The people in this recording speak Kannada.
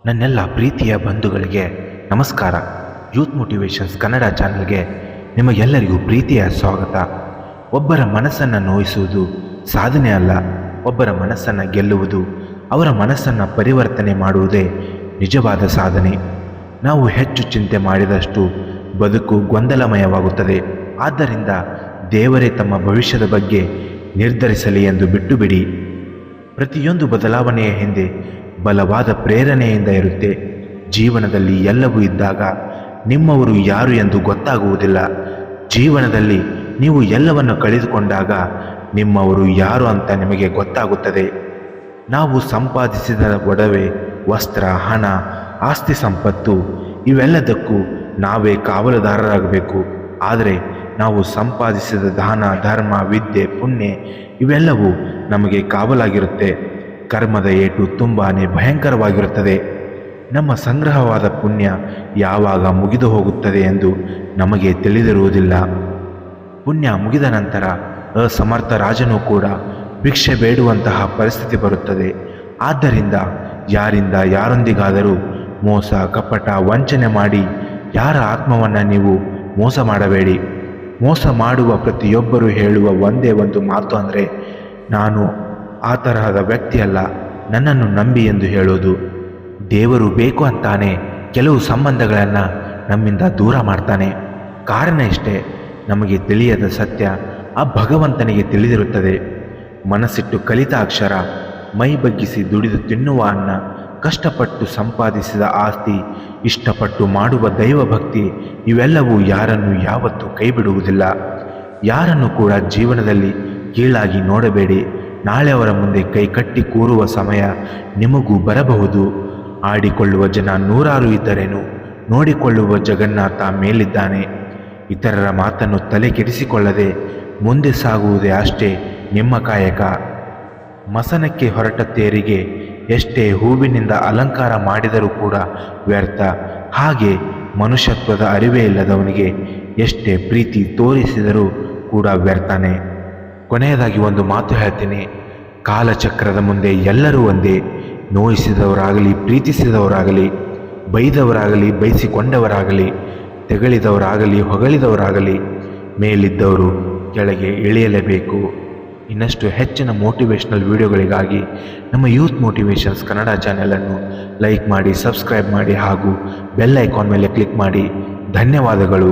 ನನ್ನೆಲ್ಲ ಪ್ರೀತಿಯ ಬಂಧುಗಳಿಗೆ ನಮಸ್ಕಾರ. ಯೂತ್ ಮೋಟಿವೇಶನ್ಸ್ ಕನ್ನಡ ಚಾನೆಲ್ಗೆ ನಿಮಗೆಲ್ಲರಿಗೂ ಪ್ರೀತಿಯ ಸ್ವಾಗತ. ಒಬ್ಬರ ಮನಸ್ಸನ್ನು ನೋಯಿಸುವುದು ಸಾಧನೆ ಅಲ್ಲ, ಒಬ್ಬರ ಮನಸ್ಸನ್ನು ಗೆಲ್ಲುವುದು, ಅವರ ಮನಸ್ಸನ್ನು ಪರಿವರ್ತನೆ ಮಾಡುವುದೇ ನಿಜವಾದ ಸಾಧನೆ. ನಾವು ಹೆಚ್ಚು ಚಿಂತೆ ಮಾಡಿದಷ್ಟು ಬದುಕು ಗೊಂದಲಮಯವಾಗುತ್ತದೆ. ಆದ್ದರಿಂದ ದೇವರೇ ತಮ್ಮ ಭವಿಷ್ಯದ ಬಗ್ಗೆ ನಿರ್ಧರಿಸಲಿ ಎಂದು ಬಿಟ್ಟು ಬಿಡಿ. ಪ್ರತಿಯೊಂದು ಬದಲಾವಣೆಯ ಹಿಂದೆ ಬಲವಾದ ಪ್ರೇರಣೆಯಿಂದ ಇರುತ್ತೆ. ಜೀವನದಲ್ಲಿ ಎಲ್ಲವೂ ಇದ್ದಾಗ ನಿಮ್ಮವರು ಯಾರು ಎಂದು ಗೊತ್ತಾಗುವುದಿಲ್ಲ. ಜೀವನದಲ್ಲಿ ನೀವು ಎಲ್ಲವನ್ನು ಕಳೆದುಕೊಂಡಾಗ ನಿಮ್ಮವರು ಯಾರು ಅಂತ ನಿಮಗೆ ಗೊತ್ತಾಗುತ್ತದೆ. ನಾವು ಸಂಪಾದಿಸಿದ ಒಡವೆ, ವಸ್ತ್ರ, ಹಣ, ಆಸ್ತಿ, ಸಂಪತ್ತು ಇವೆಲ್ಲದಕ್ಕೂ ನಾವೇ ಕಾವಲುದಾರರಾಗಬೇಕು. ಆದರೆ ನಾವು ಸಂಪಾದಿಸಿದ ದಾನ, ಧರ್ಮ, ವಿದ್ಯೆ, ಪುಣ್ಯ ಇವೆಲ್ಲವೂ ನಮಗೆ ಕಾವಲಾಗಿರುತ್ತೆ. ಕರ್ಮದ ಏಟು ತುಂಬಾ ಭಯಂಕರವಾಗಿರುತ್ತದೆ. ನಮ್ಮ ಸಂಗ್ರಹವಾದ ಪುಣ್ಯ ಯಾವಾಗ ಮುಗಿದು ಹೋಗುತ್ತದೆ ಎಂದು ನಮಗೆ ತಿಳಿದಿರುವುದಿಲ್ಲ. ಪುಣ್ಯ ಮುಗಿದ ನಂತರ ಅಸಮರ್ಥ ರಾಜನೂ ಕೂಡ ಭಿಕ್ಷೆ ಬೇಡುವಂತಹ ಪರಿಸ್ಥಿತಿ ಬರುತ್ತದೆ. ಆದ್ದರಿಂದ ಯಾರೊಂದಿಗಾದರೂ ಮೋಸ, ಕಪಟ, ವಂಚನೆ ಮಾಡಿ ಯಾರ ಆತ್ಮವನ್ನು ನೀವು ಮೋಸ ಮಾಡಬೇಡಿ. ಮೋಸ ಮಾಡುವ ಪ್ರತಿಯೊಬ್ಬರು ಹೇಳುವ ಒಂದೇ ಒಂದು ಮಾತು ಅಂದರೆ, ನಾನು ಆ ತರಹದ ವ್ಯಕ್ತಿಯಲ್ಲ, ನನ್ನನ್ನು ನಂಬಿ ಎಂದು ಹೇಳೋದು. ದೇವರು ಬೇಕು ಅಂತಾನೆ ಕೆಲವು ಸಂಬಂಧಗಳನ್ನು ನಮ್ಮಿಂದ ದೂರ ಮಾಡ್ತಾನೆ. ಕಾರಣ ಇಷ್ಟೇ, ನಮಗೆ ತಿಳಿಯದ ಸತ್ಯ ಆ ಭಗವಂತನಿಗೆ ತಿಳಿದಿರುತ್ತದೆ. ಮನಸ್ಸಿಟ್ಟು ಕಲಿತ ಅಕ್ಷರ, ಮೈ ಬಗ್ಗಿಸಿ ದುಡಿದು ತಿನ್ನುವ ಅನ್ನ, ಕಷ್ಟಪಟ್ಟು ಸಂಪಾದಿಸಿದ ಆಸ್ತಿ, ಇಷ್ಟಪಟ್ಟು ಮಾಡುವ ದೈವಭಕ್ತಿ ಇವೆಲ್ಲವೂ ಯಾರನ್ನು ಯಾವತ್ತೂ ಕೈ ಬಿಡುವುದಿಲ್ಲ. ಯಾರನ್ನು ಕೂಡ ಜೀವನದಲ್ಲಿ ಕೀಳಾಗಿ ನೋಡಬೇಡಿ. ನಾಳೆ ಅವರ ಮುಂದೆ ಕೈ ಕಟ್ಟಿ ಕೂರುವ ಸಮಯ ನಿಮಗೂ ಬರಬಹುದು. ಆಡಿಕೊಳ್ಳುವ ಜನ ನೂರಾರು ಇದ್ದರೇನು, ನೋಡಿಕೊಳ್ಳುವ ಜಗನ್ನಾಥ ಮೇಲಿದ್ದಾನೆ. ಇತರರ ಮಾತನ್ನು ತಲೆ ಕೆಡಿಸಿಕೊಳ್ಳದೆ ಮುಂದೆ ಸಾಗುವುದೇ ಅಷ್ಟೇ ನಿಮ್ಮ ಕಾಯಕ. ಮಸನಕ್ಕೆ ಹೊರಟ ತೇರಿಗೆ ಎಷ್ಟೇ ಹೂವಿನಿಂದ ಅಲಂಕಾರ ಮಾಡಿದರೂ ಕೂಡ ವ್ಯರ್ಥ. ಹಾಗೆ ಮನುಷ್ಯತ್ವದ ಅರಿವೇ ಇಲ್ಲದವನಿಗೆ ಎಷ್ಟೇ ಪ್ರೀತಿ ತೋರಿಸಿದರೂ ಕೂಡ ವ್ಯರ್ಥನೇ. ಕೊನೆಯದಾಗಿ ಒಂದು ಮಾತು ಹೇಳ್ತೀನಿ, ಕಾಲಚಕ್ರದ ಮುಂದೆ ಎಲ್ಲರೂ ಒಂದೇ. ನೋಯಿಸಿದವರಾಗಲಿ, ಪ್ರೀತಿಸಿದವರಾಗಲಿ, ಬೈದವರಾಗಲಿ, ಬೈಸಿಕೊಂಡವರಾಗಲಿ, ತೆಗಳಿದವರಾಗಲಿ, ಹೊಗಳಿದವರಾಗಲಿ, ಮೇಲಿದ್ದವರು ಕೆಳಗೆ ಇಳಿಯಲೇಬೇಕು. ಇನ್ನಷ್ಟು ಹೆಚ್ಚಿನ ಮೋಟಿವೇಶ್ನಲ್ ವಿಡಿಯೋಗಳಿಗಾಗಿ ನಮ್ಮ ಯೂತ್ ಮೋಟಿವೇಶನ್ಸ್ ಕನ್ನಡ ಚಾನೆಲನ್ನು ಲೈಕ್ ಮಾಡಿ, ಸಬ್ಸ್ಕ್ರೈಬ್ ಮಾಡಿ ಹಾಗೂ ಬೆಲ್ ಐಕಾನ್ ಮೇಲೆ ಕ್ಲಿಕ್ ಮಾಡಿ. ಧನ್ಯವಾದಗಳು.